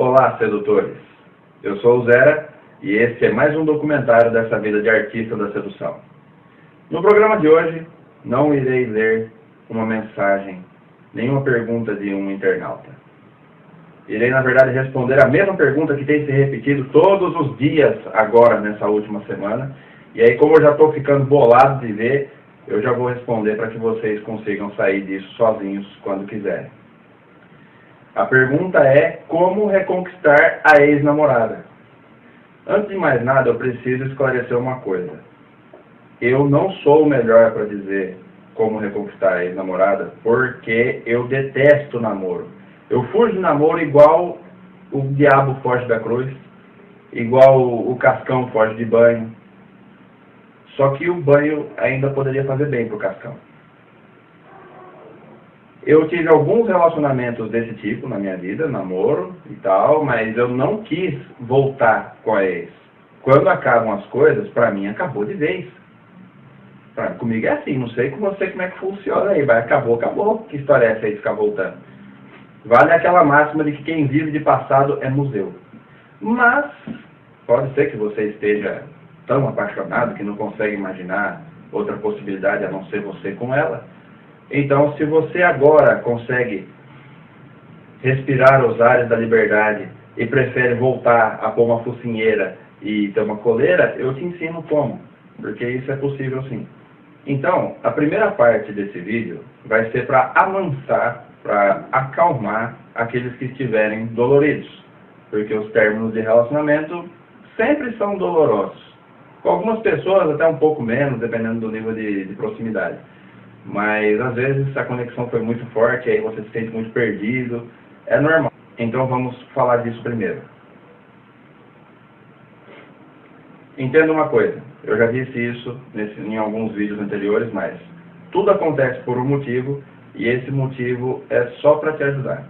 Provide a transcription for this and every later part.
Olá, sedutores! Eu sou o Zera e esse é mais um documentário dessa vida de artista da sedução. No programa de hoje, não irei ler uma mensagem, nenhuma pergunta de um internauta. Irei, na verdade, responder a mesma pergunta que tem se repetido todos os dias agora, nessa última semana. E aí, como eu já estou ficando bolado de ver, eu já vou responder para que vocês consigam sair disso sozinhos quando quiserem. A pergunta é: como reconquistar a ex-namorada? Antes de mais nada, eu preciso esclarecer uma coisa. Eu não sou o melhor para dizer como reconquistar a ex-namorada, porque eu detesto namoro. Eu fujo de namoro igual o diabo foge da cruz, igual o cascão foge de banho. Só que o banho ainda poderia fazer bem para o cascão. Eu tive alguns relacionamentos desse tipo na minha vida, namoro e tal, mas eu não quis voltar com a ex. Quando acabam as coisas, pra mim acabou de vez. Comigo é assim, não sei com você como é que funciona aí, vai, acabou, acabou. Que história é essa aí de ficar voltando? Vale aquela máxima de que quem vive de passado é museu. Mas, pode ser que você esteja tão apaixonado que não consegue imaginar outra possibilidade a não ser você com ela. Então, se você agora consegue respirar os ares da liberdade e prefere voltar a pôr uma focinheira e ter uma coleira, eu te ensino como, porque isso é possível sim. Então, a primeira parte desse vídeo vai ser para amansar, para acalmar aqueles que estiverem doloridos, porque os términos de relacionamento sempre são dolorosos. Com algumas pessoas até um pouco menos, dependendo do nível de proximidade. Mas às vezes a conexão foi muito forte, aí você se sente muito perdido, é normal. Então vamos falar disso primeiro. Entenda uma coisa, eu já disse isso em alguns vídeos anteriores, mas tudo acontece por um motivo e esse motivo é só para te ajudar.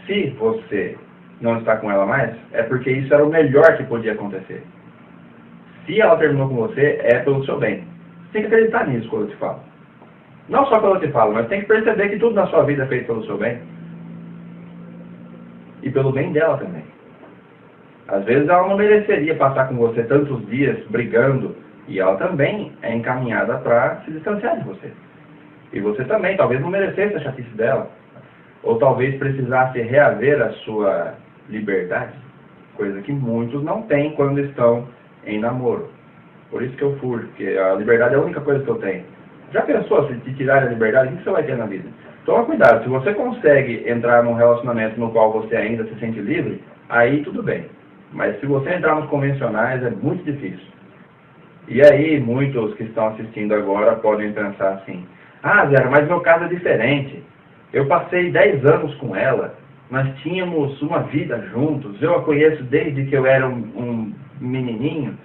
Se você não está com ela mais, é porque isso era o melhor que podia acontecer. Se ela terminou com você, é pelo seu bem. Você tem que acreditar nisso quando eu te falo. Não só quando eu te falo, mas tem que perceber que tudo na sua vida é feito pelo seu bem. E pelo bem dela também. Às vezes ela não mereceria passar com você tantos dias brigando, e ela também é encaminhada para se distanciar de você. E você também, talvez não merecesse a chatice dela. Ou talvez precisasse reaver a sua liberdade, coisa que muitos não têm quando estão em namoro. Por isso que eu fujo, porque a liberdade é a única coisa que eu tenho. Já pensou, se te tirar a liberdade, o que você vai ter na vida? Toma cuidado, se você consegue entrar num relacionamento no qual você ainda se sente livre, aí tudo bem. Mas se você entrar nos convencionais, é muito difícil. E aí, muitos que estão assistindo agora podem pensar assim: ah, Zera, mas meu caso é diferente. Eu passei 10 anos com ela, nós tínhamos uma vida juntos, eu a conheço desde que eu era um menininho.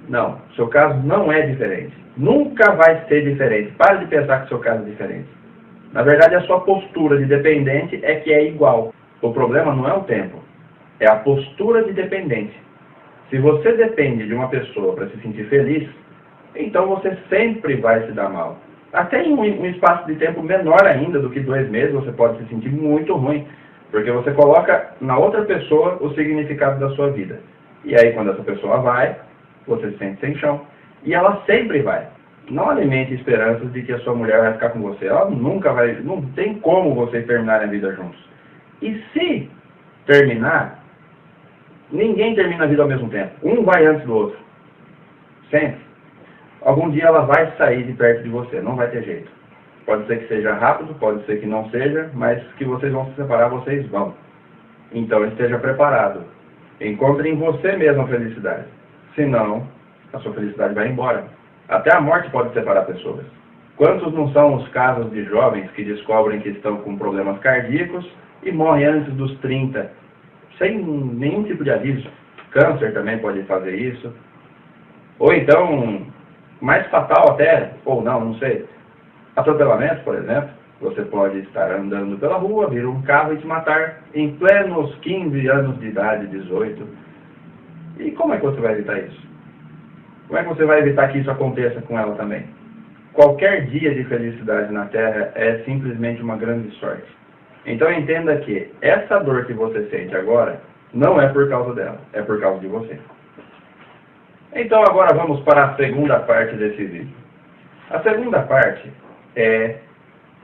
Não, seu caso não é diferente. Nunca vai ser diferente. Pare de pensar que o seu caso é diferente. Na verdade, a sua postura de dependente é que é igual. O problema não é o tempo, é a postura de dependente. Se você depende de uma pessoa para se sentir feliz, então você sempre vai se dar mal. Até em um espaço de tempo menor ainda do que 2 meses, você pode se sentir muito ruim, porque você coloca na outra pessoa o significado da sua vida. E aí, quando essa pessoa vai, você se sente sem chão. E ela sempre vai. Não alimente esperanças de que a sua mulher vai ficar com você. Ela nunca vai, não tem como vocês terminarem a vida juntos. E se terminar, ninguém termina a vida ao mesmo tempo. Um vai antes do outro. Sempre. Algum dia ela vai sair de perto de você, não vai ter jeito. Pode ser que seja rápido, pode ser que não seja, mas que vocês vão se separar, vocês vão. Então esteja preparado. Encontre em você mesmo a felicidade. Senão, a sua felicidade vai embora. Até a morte pode separar pessoas. Quantos não são os casos de jovens que descobrem que estão com problemas cardíacos e morrem antes dos 30, sem nenhum tipo de aviso? Câncer também pode fazer isso. Ou então, mais fatal até, ou não sei, atropelamento, por exemplo. Você pode estar andando pela rua, vir um carro e te matar em plenos 15 anos de idade, 18. E como é que você vai evitar isso? Como é que você vai evitar que isso aconteça com ela também? Qualquer dia de felicidade na Terra é simplesmente uma grande sorte. Então entenda que essa dor que você sente agora não é por causa dela, é por causa de você. Então agora vamos para a segunda parte desse vídeo. A segunda parte é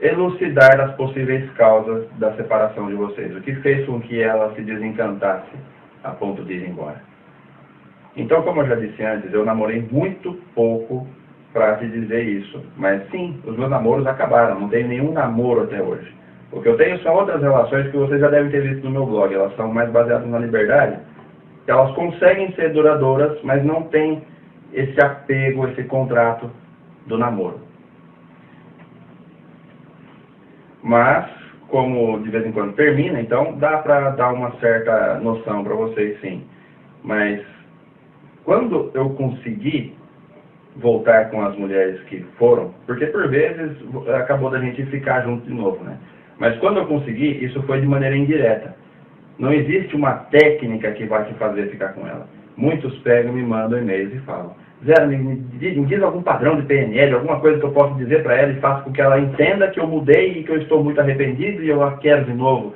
elucidar as possíveis causas da separação de vocês. O que fez com que ela se desencantasse a ponto de ir embora. Então, como eu já disse antes, eu namorei muito pouco para te dizer isso. Mas sim, os meus namoros acabaram. Não tenho nenhum namoro até hoje. O que eu tenho são outras relações que vocês já devem ter visto no meu blog. Elas são mais baseadas na liberdade. Elas conseguem ser duradouras, mas não tem esse apego, esse contrato do namoro. Mas, como de vez em quando termina, então dá para dar uma certa noção para vocês, sim. Mas, quando eu consegui voltar com as mulheres que foram, porque por vezes acabou da gente ficar junto de novo, né? Mas quando eu consegui, isso foi de maneira indireta. Não existe uma técnica que vai te fazer ficar com ela. Muitos pegam, me mandam e-mails e falam: Zé, me diz algum padrão de PNL, alguma coisa que eu possa dizer para ela e faça com que ela entenda que eu mudei e que eu estou muito arrependido e eu a quero de novo.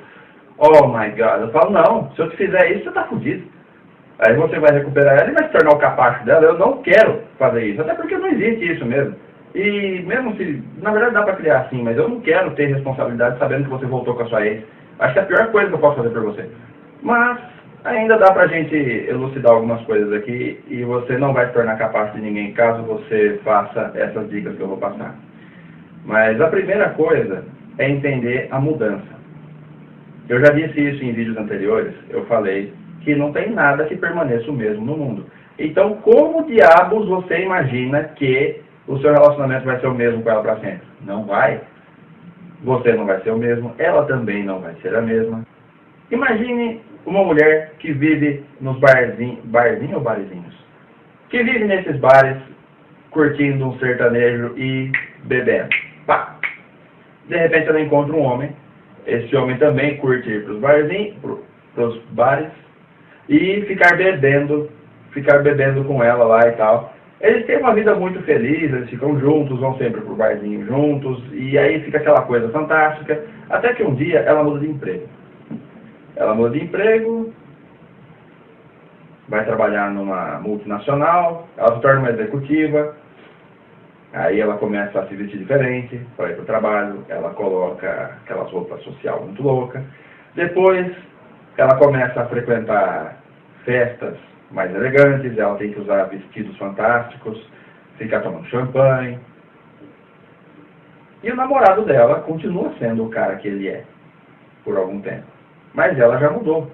Oh my God. Eu falo: não, se eu te fizer isso, você está fudido. Aí você vai recuperar ela e vai se tornar o capacho dela. Eu não quero fazer isso, até porque não existe isso mesmo. E mesmo se, na verdade dá para criar assim, mas eu não quero ter responsabilidade sabendo que você voltou com a sua ex. Acho que é a pior coisa que eu posso fazer por você. Mas ainda dá pra gente elucidar algumas coisas aqui e você não vai se tornar capaz de ninguém caso você faça essas dicas que eu vou passar. Mas a primeira coisa é entender a mudança. Eu já disse isso em vídeos anteriores, eu falei que não tem nada que permaneça o mesmo no mundo. Então, como diabos você imagina que o seu relacionamento vai ser o mesmo com ela para sempre? Não vai. Você não vai ser o mesmo, ela também não vai ser a mesma. Imagine uma mulher que vive nos barzinho ou barizinhos? Que vive nesses bares, curtindo um sertanejo e bebendo. Pá! De repente ela encontra um homem, esse homem também curte ir para os barzinhos, para os bares, e ficar bebendo com ela lá e tal. Eles têm uma vida muito feliz, eles ficam juntos, vão sempre pro barzinho juntos, e aí fica aquela coisa fantástica, até que um dia ela muda de emprego. Ela muda de emprego, vai trabalhar numa multinacional, ela se torna uma executiva, aí ela começa a se vestir diferente para ir para o trabalho, ela coloca aquelas roupas social muito loucas, depois ela começa a frequentar festas mais elegantes, ela tem que usar vestidos fantásticos, ficar tomando champanhe. E o namorado dela continua sendo o cara que ele é, por algum tempo. Mas ela já mudou.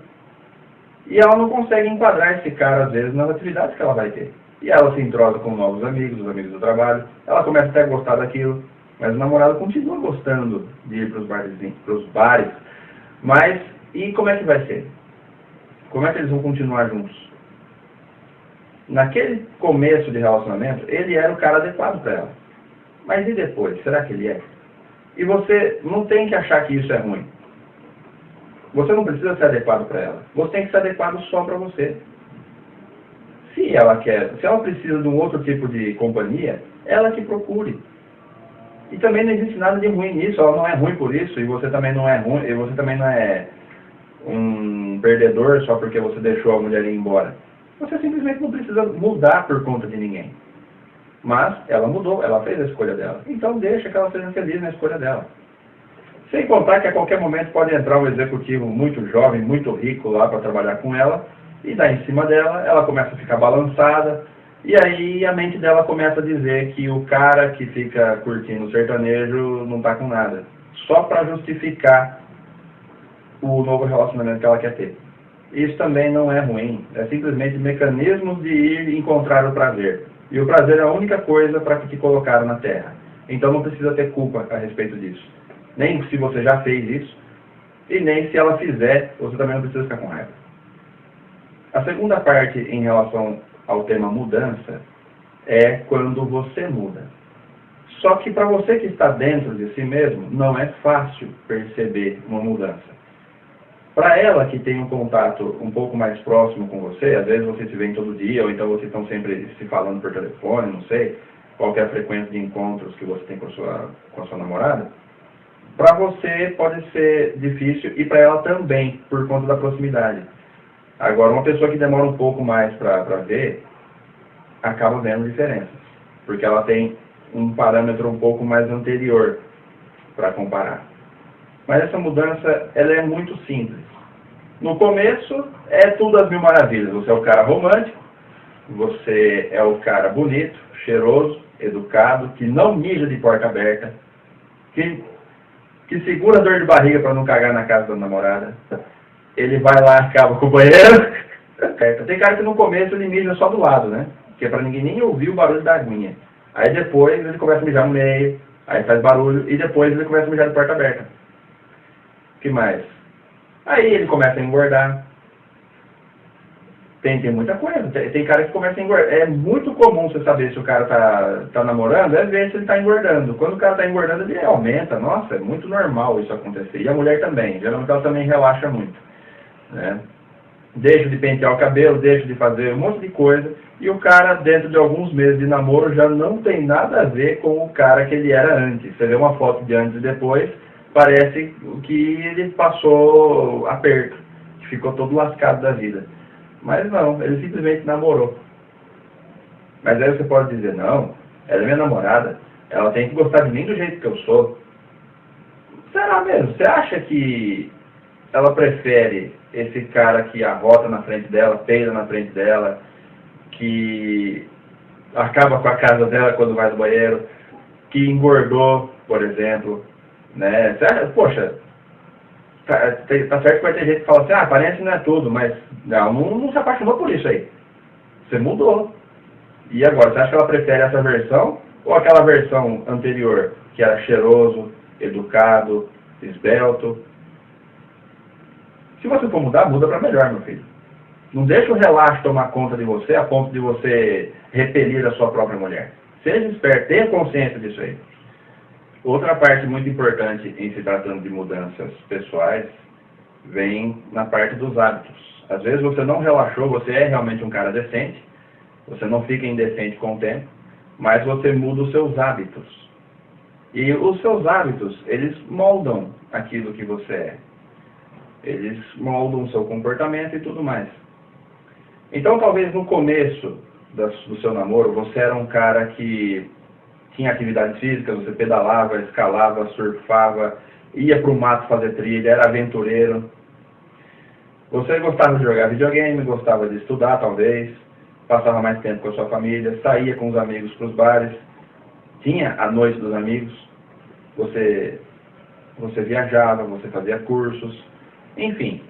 E ela não consegue enquadrar esse cara, às vezes, nas atividades que ela vai ter. E ela se entrosa com novos amigos, os amigos do trabalho, ela começa até a gostar daquilo, mas o namorado continua gostando de ir para os bares. Mas, e como é que vai ser? Como é que eles vão continuar juntos? Naquele começo de relacionamento, ele era o cara adequado para ela. Mas e depois? Será que ele é? E você não tem que achar que isso é ruim. Você não precisa ser adequado para ela. Você tem que ser adequado só para você. Se ela precisa de um outro tipo de companhia, ela que procure. E também não existe nada de ruim nisso. Ela não é ruim por isso, e você também não é ruim, e você também não é um perdedor só porque você deixou a mulher ir embora. Você simplesmente não precisa mudar por conta de ninguém. Mas ela mudou, ela fez a escolha dela. Então deixa que ela seja feliz na escolha dela. Sem contar que a qualquer momento pode entrar um executivo muito jovem, muito rico lá para trabalhar com ela, e dar em cima dela, ela começa a ficar balançada, e aí a mente dela começa a dizer que o cara que fica curtindo o sertanejo não está com nada. Só para justificar o novo relacionamento que ela quer ter. Isso também não é ruim, é simplesmente mecanismos de ir encontrar o prazer. E o prazer é a única coisa para que te colocaram na Terra. Então não precisa ter culpa a respeito disso. Nem se você já fez isso, e nem se ela fizer, você também não precisa ficar com raiva. A segunda parte em relação ao tema mudança é quando você muda. Só que para você que está dentro de si mesmo, não é fácil perceber uma mudança. Para ela que tem um contato um pouco mais próximo com você, às vezes vocês se veem todo dia, ou então vocês estão sempre se falando por telefone, não sei, qual é a frequência de encontros que você tem com a sua namorada, Para você pode ser difícil e para ela também, por conta da proximidade. Agora, uma pessoa que demora um pouco mais para ver, acaba vendo diferenças, porque ela tem um parâmetro um pouco mais anterior para comparar. Mas essa mudança, ela é muito simples. No começo, é tudo às mil maravilhas. Você é o cara romântico, você é o cara bonito, cheiroso, educado, que não mija de porta aberta, que segura a dor de barriga para não cagar na casa da namorada. Ele vai lá, acaba com o banheiro. Tem cara que no começo ele mija só do lado, né? Que é para ninguém nem ouvir o barulho da aguinha. Aí depois ele começa a mijar no meio, aí faz barulho, e depois ele começa a mijar de porta aberta. O que mais? Aí ele começa a engordar. Tem muita coisa. Tem cara que começa a engordar. É muito comum você saber se o cara tá namorando, é ver se ele tá engordando. Quando o cara tá engordando, ele aumenta. Nossa, é muito normal isso acontecer. E a mulher também. Geralmente ela também relaxa muito, né? Deixa de pentear o cabelo, deixa de fazer um monte de coisa. E o cara, dentro de alguns meses de namoro, já não tem nada a ver com o cara que ele era antes. Você vê uma foto de antes e depois, parece que ele passou aperto, que ficou todo lascado da vida. Mas não, ele simplesmente namorou. Mas aí você pode dizer, não, ela é minha namorada, ela tem que gostar de mim do jeito que eu sou. Será mesmo? Você acha que ela prefere esse cara que arrota na frente dela, peida na frente dela, que acaba com a casa dela quando vai no banheiro, que engordou, por exemplo, né? Poxa, tá certo que vai ter gente que fala assim, aparência não é tudo, mas não se apaixonou por isso aí. Você mudou. E agora, você acha que ela prefere essa versão ou aquela versão anterior, que era cheiroso, educado, esbelto? Se você for mudar, muda para melhor, meu filho. Não deixa o relaxo tomar conta de você a ponto de você repelir a sua própria mulher. Seja esperto, tenha consciência disso aí. Outra parte muito importante em se tratando de mudanças pessoais vem na parte dos hábitos. Às vezes você não relaxou, você é realmente um cara decente, você não fica indecente com o tempo, mas você muda os seus hábitos. E os seus hábitos, eles moldam aquilo que você é. Eles moldam o seu comportamento e tudo mais. Então, talvez no começo do seu namoro, você era um cara que tinha atividades físicas, você pedalava, escalava, surfava, ia para o mato fazer trilha, era aventureiro. Você gostava de jogar videogame, gostava de estudar, talvez, passava mais tempo com a sua família, saía com os amigos para os bares, tinha a noite dos amigos, você viajava, você fazia cursos, enfim.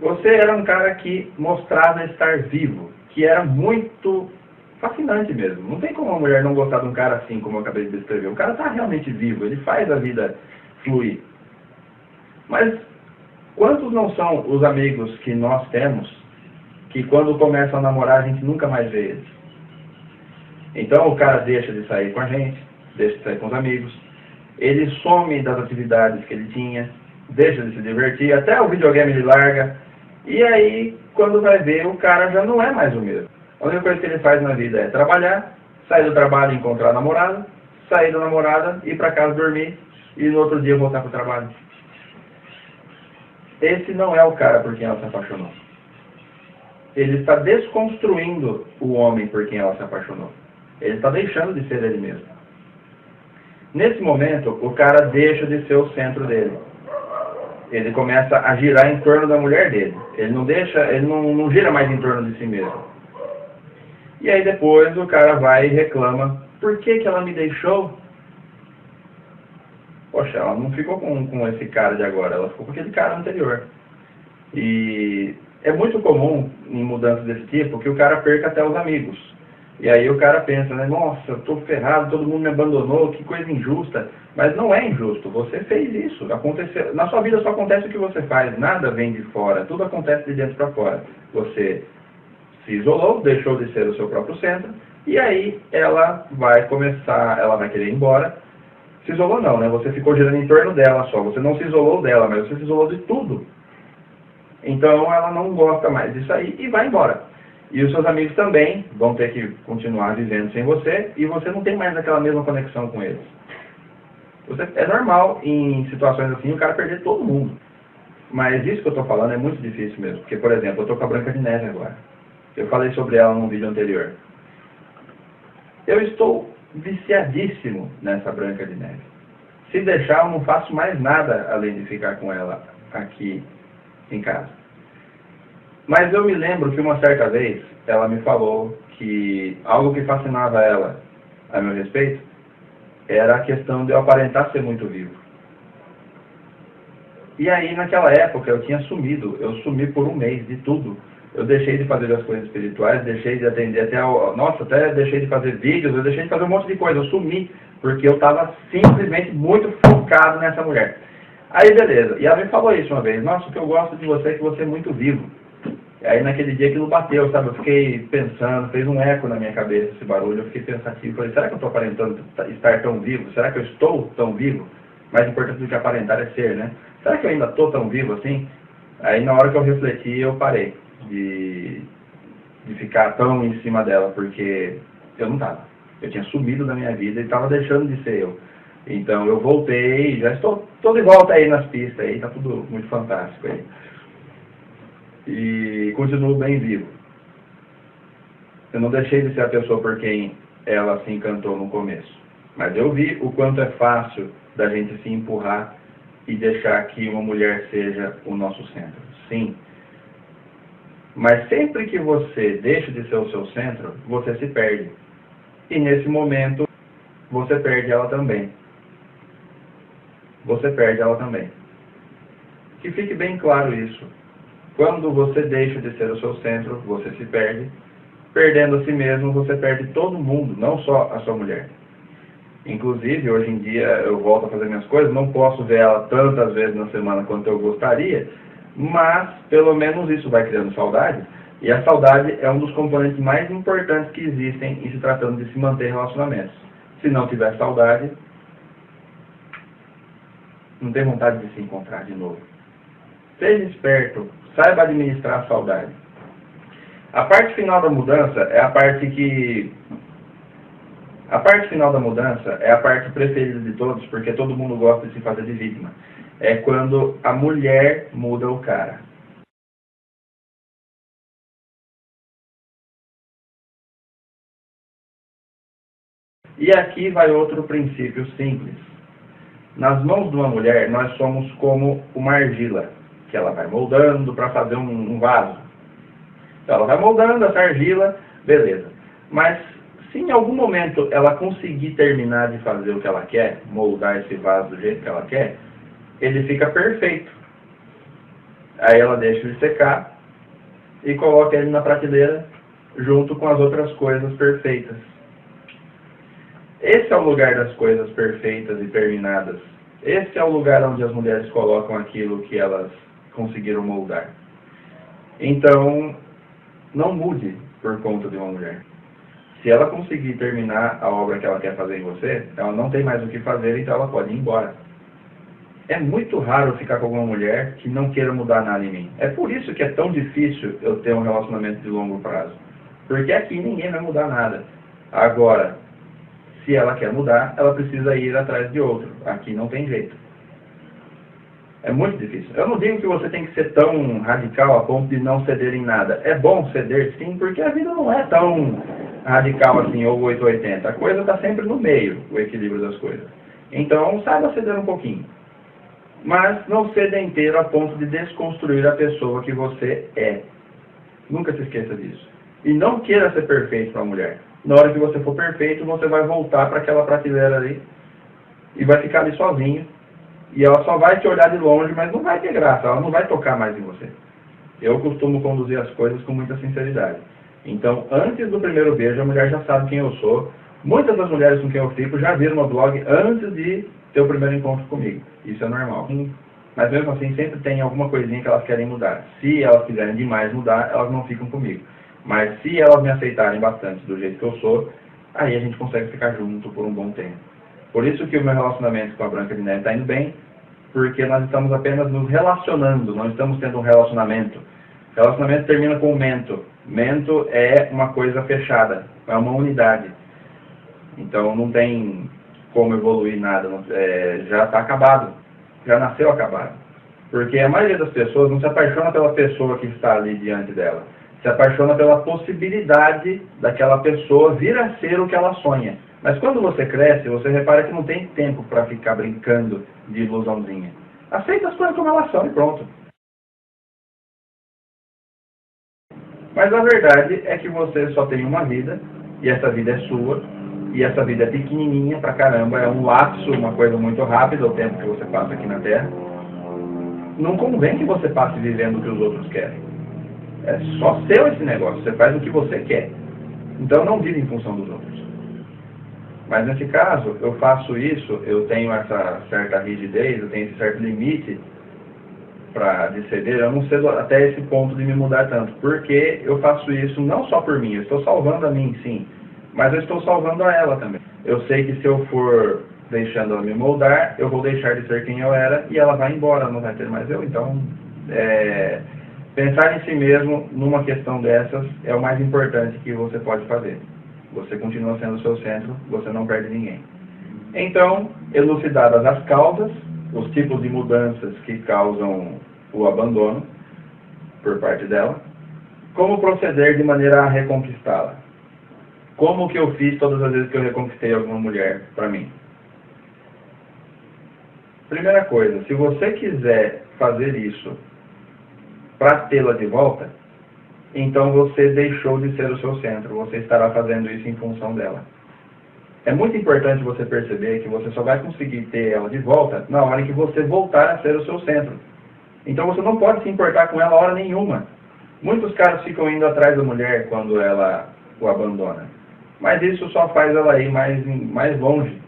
Você era um cara que mostrava estar vivo, que era muito fascinante mesmo. Não tem como uma mulher não gostar de um cara assim, como eu acabei de descrever. O cara está realmente vivo, ele faz a vida fluir. Mas quantos não são os amigos que nós temos, que quando começam a namorar a gente nunca mais vê eles? Então o cara deixa de sair com a gente, deixa de sair com os amigos, ele some das atividades que ele tinha, deixa de se divertir, até o videogame ele larga, e aí, quando vai ver, o cara já não é mais o mesmo. A única coisa que ele faz na vida é trabalhar, sair do trabalho e encontrar a namorada, sair da namorada, ir para casa dormir, e no outro dia voltar para o trabalho. Esse não é o cara por quem ela se apaixonou. Ele está desconstruindo o homem por quem ela se apaixonou. Ele está deixando de ser ele mesmo. Nesse momento, o cara deixa de ser o centro dele. Ele começa a girar em torno da mulher dele. Ele não gira mais em torno de si mesmo. E aí depois o cara vai e reclama, por que ela me deixou? Poxa, ela não ficou com esse cara de agora, ela ficou com aquele cara anterior. E é muito comum em mudanças desse tipo que o cara perca até os amigos. E aí o cara pensa, né, nossa, eu tô ferrado, todo mundo me abandonou, que coisa injusta. Mas não é injusto, você fez isso, aconteceu. Na sua vida só acontece o que você faz, nada vem de fora, tudo acontece de dentro para fora. Você se isolou, deixou de ser o seu próprio centro, e aí ela vai querer ir embora. Se isolou não, né? Você ficou girando em torno dela só, você não se isolou dela, mas você se isolou de tudo. Então ela não gosta mais disso aí e vai embora. E os seus amigos também vão ter que continuar vivendo sem você, e você não tem mais aquela mesma conexão com eles. É normal, em situações assim, o cara perder todo mundo. Mas isso que eu estou falando é muito difícil mesmo. Porque, por exemplo, eu estou com a Branca de Neve agora. Eu falei sobre ela num vídeo anterior. Eu estou viciadíssimo nessa Branca de Neve. Se deixar, eu não faço mais nada além de ficar com ela aqui em casa. Mas eu me lembro que uma certa vez ela me falou que algo que fascinava ela a meu respeito era a questão de eu aparentar ser muito vivo. E aí, naquela época, eu tinha sumido. Eu sumi por um mês de tudo. Eu deixei de fazer as coisas espirituais, deixei de atender até deixei de fazer vídeos, eu deixei de fazer um monte de coisa. Eu sumi, porque eu estava simplesmente muito focado nessa mulher. Aí, beleza. E ela me falou isso uma vez. Nossa, o que eu gosto de você é que você é muito vivo. E aí, naquele dia, aquilo bateu, sabe? Eu fiquei pensando, fez um eco na minha cabeça esse barulho. Eu fiquei pensativo. Falei, será que eu estou aparentando estar tão vivo? Será que eu estou tão vivo? Mais importante do que aparentar é ser, né? Será que eu ainda estou tão vivo assim? Aí, na hora que eu refleti, eu parei de ficar tão em cima dela, porque eu não estava. Eu tinha sumido da minha vida e estava deixando de ser eu. Então, eu voltei, já estou de volta aí nas pistas, aí tá tudo muito fantástico aí. E continuo bem vivo. Eu não deixei de ser a pessoa por quem ela se encantou no começo. Mas eu vi o quanto é fácil da gente se empurrar e deixar que uma mulher seja o nosso centro. Sim. Mas sempre que você deixa de ser o seu centro, você se perde. E nesse momento, você perde ela também. Você perde ela também. Que fique bem claro isso. Quando você deixa de ser o seu centro, você se perde. Perdendo a si mesmo, você perde todo mundo, não só a sua mulher. Inclusive, hoje em dia, eu volto a fazer minhas coisas, não posso ver ela tantas vezes na semana quanto eu gostaria, mas, pelo menos isso vai criando saudade, e a saudade é um dos componentes mais importantes que existem em se tratando de se manter relacionamentos. Se não tiver saudade, não tem vontade de se encontrar de novo. Seja esperto, saiba administrar a saudade. A parte final da mudança é a parte que... A parte final da mudança é a parte preferida de todos, porque todo mundo gosta de se fazer de vítima. É quando a mulher muda o cara. E aqui vai outro princípio simples. Nas mãos de uma mulher, nós somos como uma argila, que ela vai moldando para fazer um vaso. Então, ela vai moldando essa argila, beleza. Mas, se em algum momento ela conseguir terminar de fazer o que ela quer, moldar esse vaso do jeito que ela quer, ele fica perfeito. Aí ela deixa ele secar e coloca ele na prateleira junto com as outras coisas perfeitas. Esse é o lugar das coisas perfeitas e terminadas. Esse é o lugar onde as mulheres colocam aquilo que elas conseguiram moldar. Então, não mude por conta de uma mulher. Se ela conseguir terminar a obra que ela quer fazer em você, ela não tem mais o que fazer, então ela pode ir embora. É muito raro ficar com alguma mulher que não queira mudar nada em mim. É por isso que é tão difícil eu ter um relacionamento de longo prazo. Porque aqui ninguém vai mudar nada. Agora, se ela quer mudar, ela precisa ir atrás de outro. Aqui não tem jeito. É muito difícil. Eu não digo que você tem que ser tão radical a ponto de não ceder em nada. É bom ceder sim, porque a vida não é tão radical assim, ou 880. A coisa está sempre no meio, o equilíbrio das coisas. Então, saiba ceder um pouquinho. Mas não ceda inteiro a ponto de desconstruir a pessoa que você é. Nunca se esqueça disso. E não queira ser perfeito para a mulher. Na hora que você for perfeito, você vai voltar para aquela prateleira ali e vai ficar ali sozinho. E ela só vai te olhar de longe, mas não vai ter graça, ela não vai tocar mais em você. Eu costumo conduzir as coisas com muita sinceridade. Então, antes do primeiro beijo, a mulher já sabe quem eu sou. Muitas das mulheres com quem eu fico já viram meu blog antes de ter o primeiro encontro comigo. Isso é normal. Mas mesmo assim, sempre tem alguma coisinha que elas querem mudar. Se elas quiserem demais mudar, elas não ficam comigo. Mas se elas me aceitarem bastante do jeito que eu sou, aí a gente consegue ficar junto por um bom tempo. Por isso que o meu relacionamento com a Branca de Neve está indo bem, porque nós estamos apenas nos relacionando, não estamos tendo um relacionamento. Relacionamento termina com mento. Mento é uma coisa fechada, é uma unidade. Então não tem como evoluir nada, já está acabado, já nasceu acabado. Porque a maioria das pessoas não se apaixona pela pessoa que está ali diante dela, se apaixona pela possibilidade daquela pessoa vir a ser o que ela sonha. Mas quando você cresce, você repara que não tem tempo para ficar brincando de ilusãozinha. Aceita as coisas como elas são e pronto. Mas a verdade é que você só tem uma vida, e essa vida é sua, e essa vida é pequenininha pra caramba, é um lapso, uma coisa muito rápida, o tempo que você passa aqui na Terra. Não convém que você passe vivendo o que os outros querem. É só seu esse negócio, você faz o que você quer. Então não vive em função dos outros. Mas nesse caso, eu faço isso, eu tenho essa certa rigidez, eu tenho esse certo limite de ceder, eu não cedo até esse ponto de me mudar tanto, porque eu faço isso não só por mim, eu estou salvando a mim sim, mas eu estou salvando a ela também. Eu sei que se eu for deixando ela me moldar, eu vou deixar de ser quem eu era e ela vai embora, não vai ter mais eu. Então, pensar em si mesmo numa questão dessas é o mais importante que você pode fazer. Você continua sendo o seu centro, você não perde ninguém. Então, elucidadas as causas, os tipos de mudanças que causam o abandono por parte dela, como proceder de maneira a reconquistá-la? Como que eu fiz todas as vezes que eu reconquistei alguma mulher para mim? Primeira coisa, se você quiser fazer isso para tê-la de volta, então você deixou de ser o seu centro, você estará fazendo isso em função dela. É muito importante você perceber que você só vai conseguir ter ela de volta na hora em que você voltar a ser o seu centro. Então você não pode se importar com ela a hora nenhuma. Muitos caras ficam indo atrás da mulher quando ela o abandona. Mas isso só faz ela ir mais longe.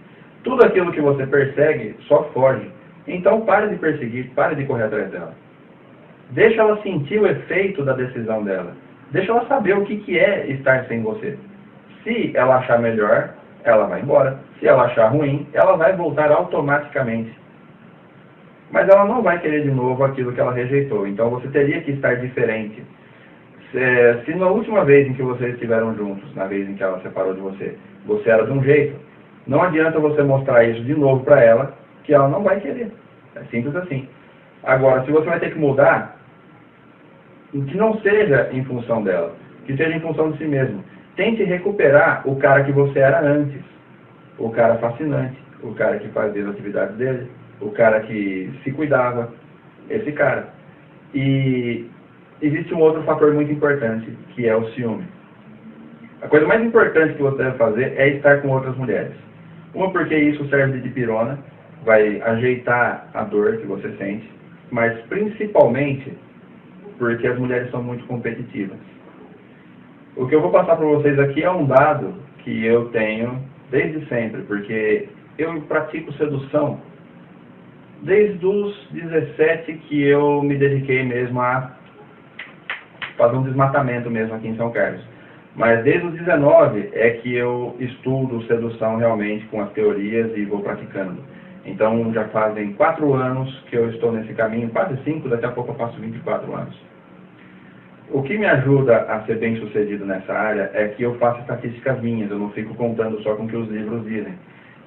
Tudo aquilo que você persegue só foge. Então pare de perseguir, pare de correr atrás dela. Deixa ela sentir o efeito da decisão dela. Deixa ela saber o que é estar sem você. Se ela achar melhor, ela vai embora. Se ela achar ruim, ela vai voltar automaticamente. Mas ela não vai querer de novo aquilo que ela rejeitou. Então você teria que estar diferente. Se na última vez em que vocês estiveram juntos, na vez em que ela separou de você, você era de um jeito, não adianta você mostrar isso de novo para ela, que ela não vai querer. É simples assim. Agora, se você vai ter que mudar, que não seja em função dela, que seja em função de si mesmo. Tente recuperar o cara que você era antes. O cara fascinante, o cara que fazia as atividades dele, o cara que se cuidava, esse cara. E existe um outro fator muito importante, que é o ciúme. A coisa mais importante que você deve fazer é estar com outras mulheres. Uma, porque isso serve de dipirona, vai ajeitar a dor que você sente, mas principalmente porque as mulheres são muito competitivas. O que eu vou passar para vocês aqui é um dado que eu tenho desde sempre, porque eu pratico sedução desde os 17 que eu me dediquei mesmo a fazer um desmatamento mesmo aqui em São Carlos. Mas desde os 19 é que eu estudo sedução realmente com as teorias e vou praticando. Então já fazem 4 anos que eu estou nesse caminho, quase 5, daqui a pouco eu faço 24 anos. O que me ajuda a ser bem sucedido nessa área é que eu faço estatísticas minhas, eu não fico contando só com o que os livros dizem.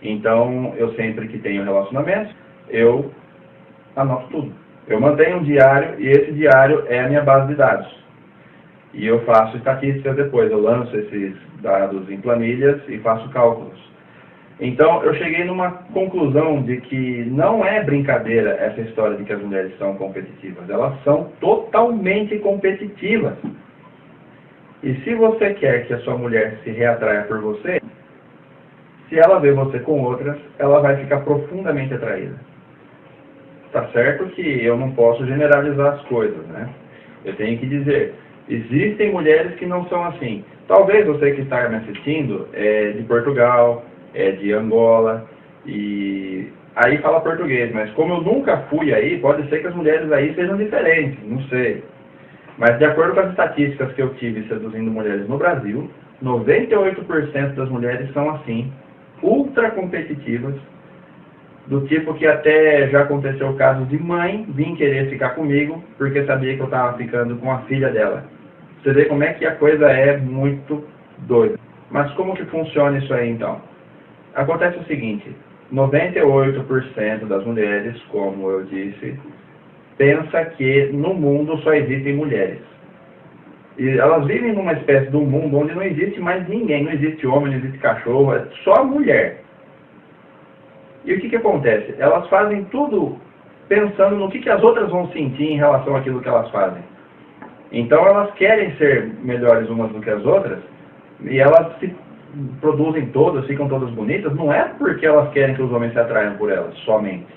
Então, eu sempre que tenho relacionamentos, eu anoto tudo. Eu mantenho um diário e esse diário é a minha base de dados. E eu faço estatísticas depois, eu lanço esses dados em planilhas e faço cálculos. Então, eu cheguei numa conclusão de que não é brincadeira essa história de que as mulheres são competitivas. Elas são totalmente competitivas. E se você quer que a sua mulher se reatraia por você, se ela vê você com outras, ela vai ficar profundamente atraída. Tá certo que eu não posso generalizar as coisas, né? Eu tenho que dizer, existem mulheres que não são assim. Talvez você que está me assistindo é de Portugal, é de Angola, e aí fala português, mas como eu nunca fui aí, pode ser que as mulheres aí sejam diferentes, não sei. Mas de acordo com as estatísticas que eu tive seduzindo mulheres no Brasil, 98% das mulheres são assim, ultra competitivas, do tipo que até já aconteceu casos de mãe vir querer ficar comigo, porque sabia que eu estava ficando com a filha dela. Você vê como é que a coisa é muito doida. Mas como que funciona isso aí então? Acontece o seguinte, 98% das mulheres, como eu disse, pensa que no mundo só existem mulheres. E elas vivem numa espécie de um mundo onde não existe mais ninguém, não existe homem, não existe cachorro, é só mulher. E o que acontece? Elas fazem tudo pensando no que as outras vão sentir em relação àquilo que elas fazem. Então elas querem ser melhores umas do que as outras, e elas se produzem todas, ficam todas bonitas, não é porque elas querem que os homens se atraiam por elas, somente.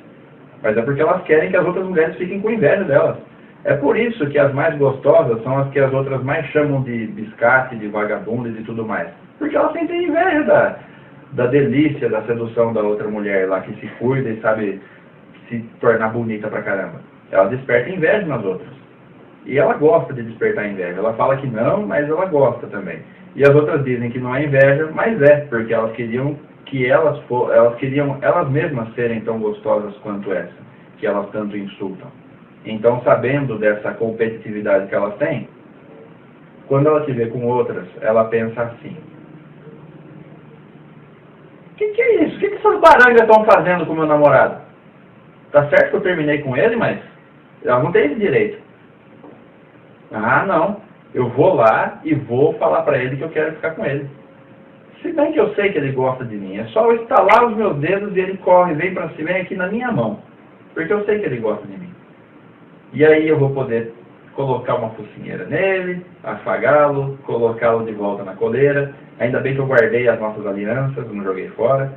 Mas é porque elas querem que as outras mulheres fiquem com inveja delas. É por isso que as mais gostosas são as que as outras mais chamam de biscate, de vagabundas e tudo mais. Porque elas sentem inveja da delícia, da sedução da outra mulher lá, que se cuida e sabe se tornar bonita pra caramba. Ela desperta inveja nas outras. E ela gosta de despertar inveja. Ela fala que não, mas ela gosta também. E as outras dizem que não é inveja, mas é, porque elas queriam que elas queriam elas mesmas serem tão gostosas quanto essa, que elas tanto insultam. Então, sabendo dessa competitividade que elas têm, quando ela se vê com outras, ela pensa assim: o que é isso? O que essas barangas estão fazendo com o meu namorado? Tá certo que eu terminei com ele, mas ela não tem esse direito. Ah, não. Eu vou lá e vou falar pra ele que eu quero ficar com ele. Se bem que eu sei que ele gosta de mim. É só eu estalar os meus dedos e ele corre, vem pra cima, vem aqui na minha mão. Porque eu sei que ele gosta de mim. E aí eu vou poder colocar uma focinheira nele, afagá-lo, colocá-lo de volta na coleira. Ainda bem que eu guardei as nossas alianças, não joguei fora.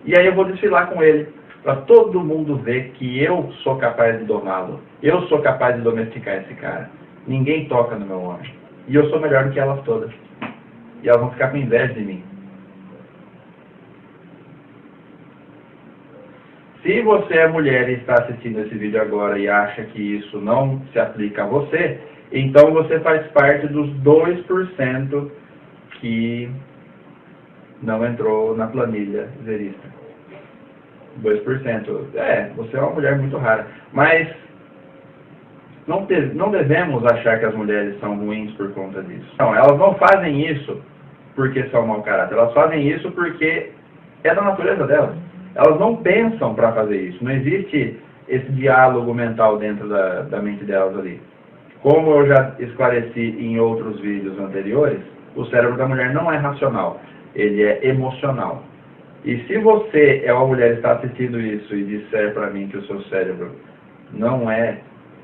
E aí eu vou desfilar com ele, para todo mundo ver que eu sou capaz de domá-lo. Eu sou capaz de domesticar esse cara. Ninguém toca no meu homem. E eu sou melhor do que elas todas. E elas vão ficar com inveja de mim. Se você é mulher e está assistindo esse vídeo agora e acha que isso não se aplica a você, então você faz parte dos 2% que não entrou na planilha zerista. 2%. Você é uma mulher muito rara. Mas não devemos achar que as mulheres são ruins por conta disso. Não, elas não fazem isso porque são mau caráter. Elas fazem isso porque é da natureza delas. Elas não pensam para fazer isso. Não existe esse diálogo mental dentro da mente delas ali. Como eu já esclareci em outros vídeos anteriores, o cérebro da mulher não é racional. Ele é emocional. E se você é uma mulher e está assistindo isso e disser para mim que o seu cérebro não é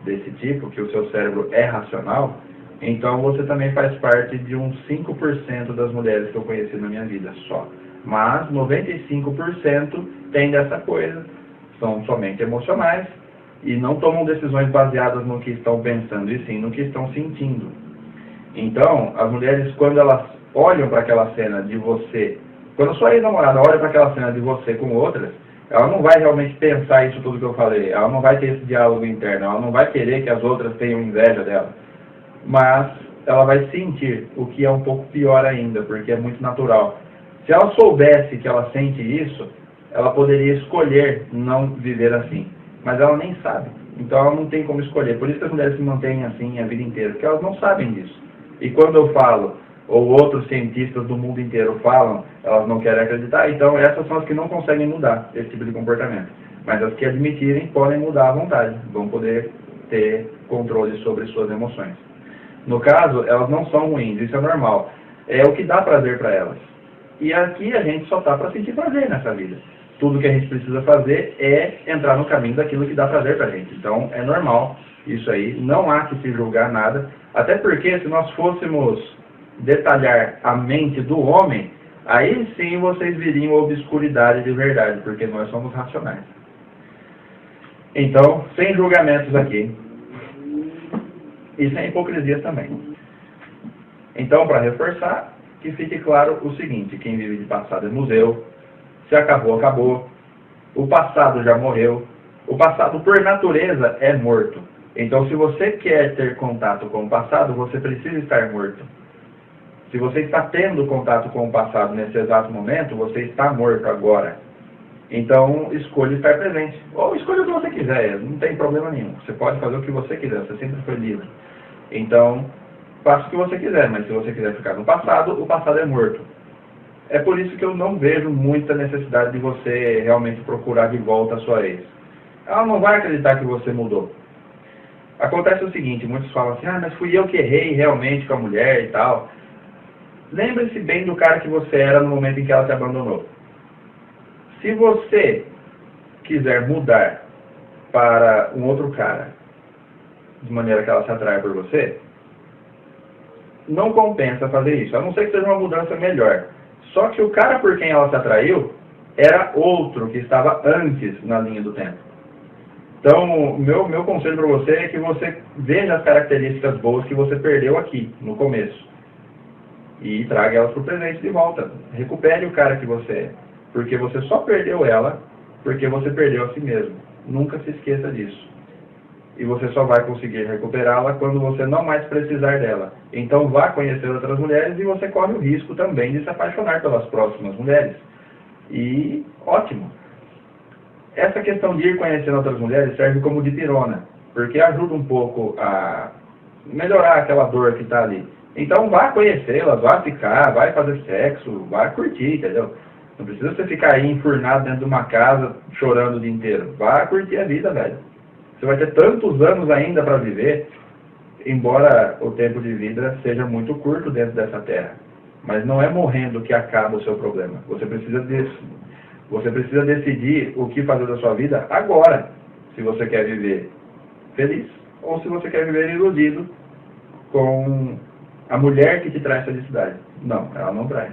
desse tipo, que o seu cérebro é racional, então você também faz parte de uns 5% das mulheres que eu conheci na minha vida só. Mas 95% tem dessa coisa, são somente emocionais e não tomam decisões baseadas no que estão pensando, e sim no que estão sentindo. Então, as mulheres, quando elas olham para aquela cena de você, quando a sua ex-namorada olha para aquela cena de você com outras, ela não vai realmente pensar isso tudo que eu falei, ela não vai ter esse diálogo interno, ela não vai querer que as outras tenham inveja dela, mas ela vai sentir, o que é um pouco pior ainda, porque é muito natural. Se ela soubesse que ela sente isso, ela poderia escolher não viver assim, mas ela nem sabe, então ela não tem como escolher. Por isso que as mulheres se mantêm assim a vida inteira, porque elas não sabem disso. E quando eu falo, ou outros cientistas do mundo inteiro falam, elas não querem acreditar, então essas são as que não conseguem mudar esse tipo de comportamento. Mas as que admitirem podem mudar à vontade, vão poder ter controle sobre suas emoções. No caso, elas não são ruins, isso é normal. É o que dá prazer para elas. E aqui a gente só está para sentir prazer nessa vida. Tudo que a gente precisa fazer é entrar no caminho daquilo que dá prazer para a gente. Então é normal isso aí, não há que se julgar nada, até porque se nós fôssemos detalhar a mente do homem, aí sim vocês viriam a obscuridade de verdade, porque nós somos racionais. Então, sem julgamentos aqui. E sem hipocrisia também. Então, para reforçar, que fique claro o seguinte: quem vive de passado é museu, se acabou, acabou, o passado já morreu, o passado por natureza é morto. Então, se você quer ter contato com o passado, você precisa estar morto. Se você está tendo contato com o passado nesse exato momento, você está morto agora. Então, escolha estar presente. Ou escolha o que você quiser, não tem problema nenhum. Você pode fazer o que você quiser, você sempre foi livre. Então, faça o que você quiser, mas se você quiser ficar no passado, o passado é morto. É por isso que eu não vejo muita necessidade de você realmente procurar de volta a sua ex. Ela não vai acreditar que você mudou. Acontece o seguinte, muitos falam assim, mas fui eu que errei realmente com a mulher e tal. Lembre-se bem do cara que você era no momento em que ela te abandonou. Se você quiser mudar para um outro cara, de maneira que ela se atraia por você, não compensa fazer isso, a não ser que seja uma mudança melhor. Só que o cara por quem ela se atraiu era outro que estava antes na linha do tempo. Então, meu conselho para você é que você veja as características boas que você perdeu aqui, no começo. E traga elas para o presente de volta. Recupere o cara que você é. Porque você só perdeu ela porque você perdeu a si mesmo. Nunca se esqueça disso. E você só vai conseguir recuperá-la quando você não mais precisar dela. Então vá conhecer outras mulheres e você corre o risco também de se apaixonar pelas próximas mulheres. E ótimo. Essa questão de ir conhecendo outras mulheres serve como dipirona, porque ajuda um pouco a melhorar aquela dor que está ali. Então vá conhecê-las, vá ficar, vai fazer sexo, vá curtir, entendeu? Não precisa você ficar aí enfurnado dentro de uma casa chorando o dia inteiro. Vá curtir a vida, velho. Você vai ter tantos anos ainda para viver, embora o tempo de vida seja muito curto dentro dessa terra. Mas não é morrendo que acaba o seu problema. Você precisa decidir o que fazer da sua vida agora. Se você quer viver feliz ou se você quer viver iludido com a mulher que te traz felicidade. Não, ela não traz.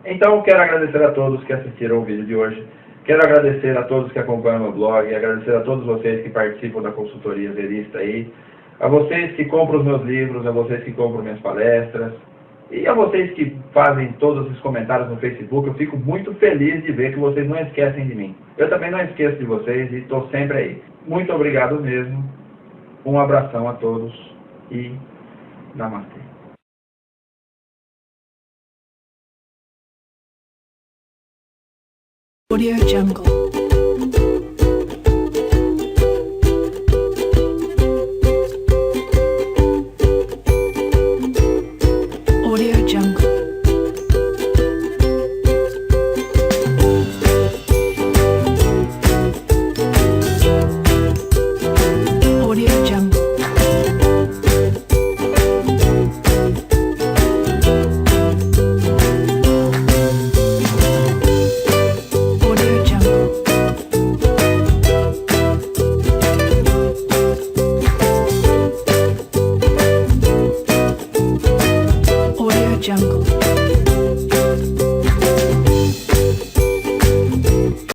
Então, quero agradecer a todos que assistiram o vídeo de hoje. Quero agradecer a todos que acompanham o meu blog, agradecer a todos vocês que participam da consultoria Zerista aí, a vocês que compram os meus livros, a vocês que compram minhas palestras, e a vocês que fazem todos os comentários no Facebook. Eu fico muito feliz de ver que vocês não esquecem de mim. Eu também não esqueço de vocês e estou sempre aí. Muito obrigado mesmo. Um abração a todos e namastê. Audio Jungle.